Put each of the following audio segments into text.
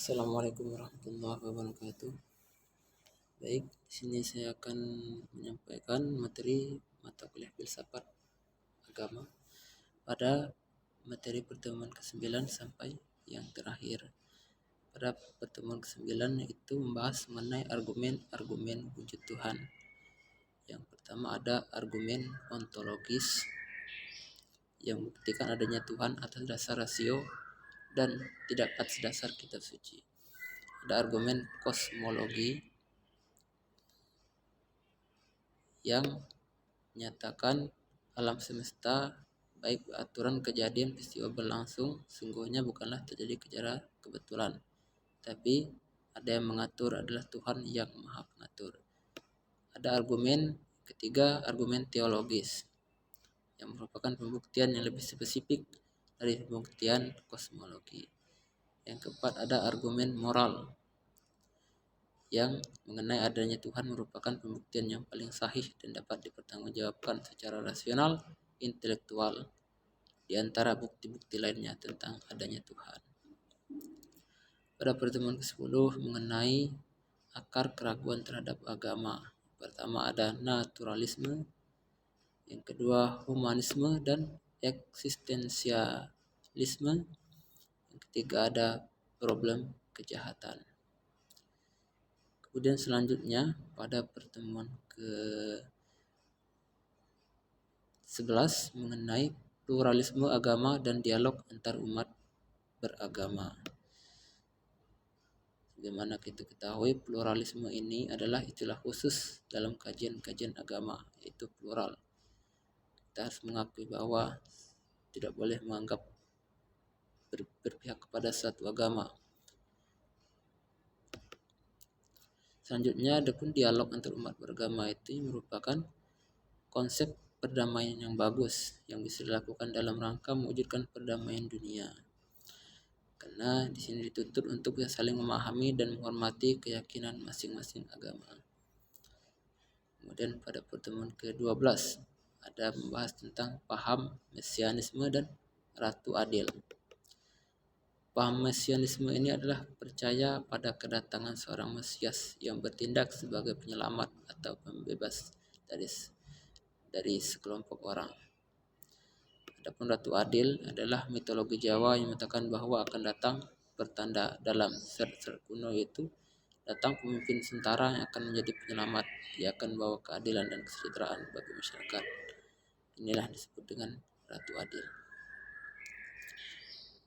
Assalamualaikum warahmatullahi wabarakatuh. Baik, di sini saya akan menyampaikan materi mata kuliah filsafat agama pada materi pertemuan ke-9 sampai yang terakhir. Pada pertemuan ke-9 itu membahas mengenai argumen-argumen wujud Tuhan. Yang pertama ada argumen ontologis yang membuktikan adanya Tuhan atas dasar rasio dan tidak atas dasar kitab suci. Ada argumen kosmologi yang menyatakan alam semesta baik aturan kejadian peristiwa berlangsung sungguhnya bukanlah terjadi secara kebetulan, tapi ada yang mengatur adalah Tuhan yang maha pengatur. Ada argumen ketiga, argumen teologis yang merupakan pembuktian yang lebih spesifik dari pembuktian kosmologi. Yang keempat ada argumen moral yang mengenai adanya Tuhan merupakan pembuktian yang paling sahih dan dapat dipertanggungjawabkan secara rasional, intelektual di antara bukti-bukti lainnya tentang adanya Tuhan. Pada pertemuan ke-10 mengenai akar keraguan terhadap agama. Pertama ada naturalisme, yang kedua humanisme dan eksistensialisme, yang ketiga ada problem kejahatan. Kemudian selanjutnya pada pertemuan ke-11 mengenai pluralisme agama dan dialog antar umat beragama. Bagaimana kita ketahui, pluralisme ini adalah istilah khusus dalam kajian-kajian agama, yaitu plural. Kita harus mengakui bahwa tidak boleh menganggap berpihak kepada satu agama. Selanjutnya adapun dialog antar umat beragama itu merupakan konsep perdamaian yang bagus yang bisa dilakukan dalam rangka mewujudkan perdamaian dunia. Karena di sini dituntut untuk saling memahami dan menghormati keyakinan masing-masing agama. Kemudian pada pertemuan ke-12 ada membahas tentang paham mesianisme dan ratu adil. Paham mesianisme ini adalah percaya pada kedatangan seorang Mesias yang bertindak sebagai penyelamat atau pembebas dari sekelompok orang. Adapun Ratu Adil adalah mitologi Jawa yang menyatakan bahwa akan datang bertanda dalam serat-serat kuno, yaitu datang pemimpin sementara yang akan menjadi penyelamat. Dia akan membawa keadilan dan kesejahteraan bagi masyarakat. Inilah disebut dengan Ratu Adil.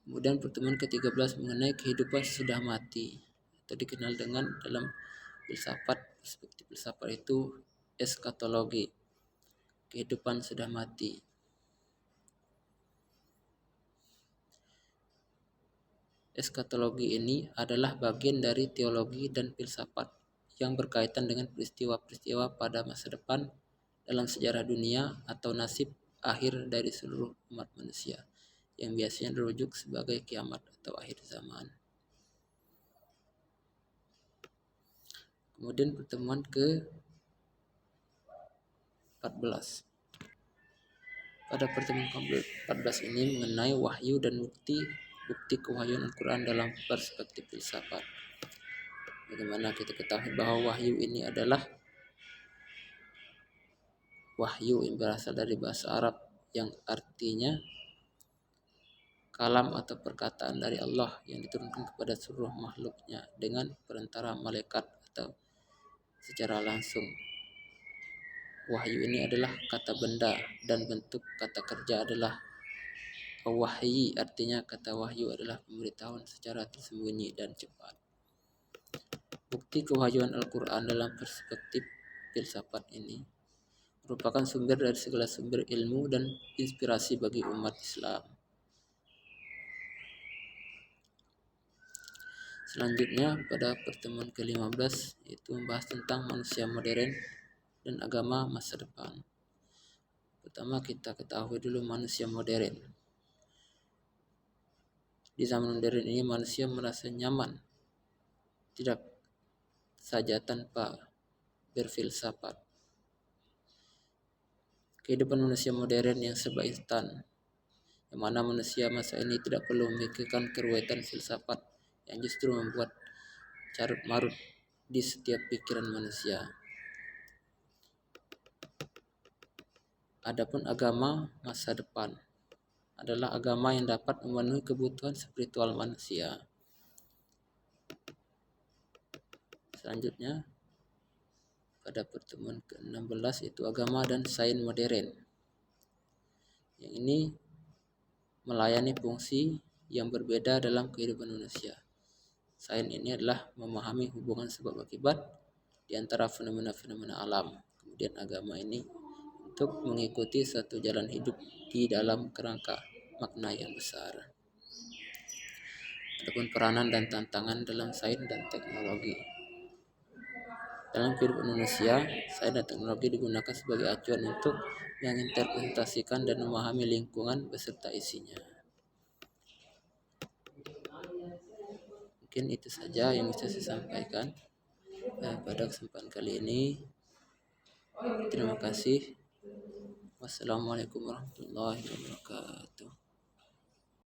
Kemudian pertemuan ke-13 mengenai kehidupan sesudah mati, atau dikenal dengan dalam filsafat, perspektif filsafat itu eskatologi, kehidupan sudah mati. Eskatologi ini adalah bagian dari teologi dan filsafat yang berkaitan dengan peristiwa-peristiwa pada masa depan dalam sejarah dunia atau nasib akhir dari seluruh umat manusia, yang biasanya dirujuk sebagai kiamat atau akhir zaman. Kemudian pertemuan ke-14. Pada pertemuan ke-14 ini mengenai wahyu dan bukti kewahyuan Al-Quran dalam perspektif filsafat. Bagaimana kita ketahui bahwa wahyu ini adalah wahyu yang berasal dari bahasa Arab yang artinya kalam atau perkataan dari Allah yang diturunkan kepada seluruh makhluknya dengan perantara malaikat atau secara langsung. Wahyu ini adalah kata benda dan bentuk kata kerja adalah wahyi, artinya kata wahyu adalah pemberitahuan secara tersembunyi dan cepat. Bukti kewahyuan Al-Quran dalam perspektif filsafat ini merupakan sumber dari segala sumber ilmu dan inspirasi bagi umat Islam. Selanjutnya pada pertemuan ke-15 yaitu membahas tentang manusia modern dan agama masa depan. Pertama kita ketahui dulu manusia modern. Di zaman modern ini manusia merasa nyaman tidak saja tanpa berfilsafat. Kehidupan manusia modern yang serba instan, yang mana manusia masa ini tidak perlu memikirkan keruwetan filsafat yang justru membuat carut marut di setiap pikiran manusia. Adapun agama masa depan adalah agama yang dapat memenuhi kebutuhan spiritual manusia. Selanjutnya, pada pertemuan ke-16 itu agama dan sains modern. Yang ini melayani fungsi yang berbeda dalam kehidupan manusia. Sains ini adalah memahami hubungan sebab akibat di antara fenomena-fenomena alam. Kemudian agama ini untuk mengikuti satu jalan hidup di dalam kerangka makna yang besar. Adapun peranan dan tantangan dalam sains dan teknologi. Dalam kehidupan manusia, sains dan teknologi digunakan sebagai acuan untuk menginterpretasikan dan memahami lingkungan beserta isinya. Mungkin itu saja yang bisa saya sampaikan pada kesempatan kali ini. Terima kasih. Wassalamualaikum warahmatullahi wabarakatuh.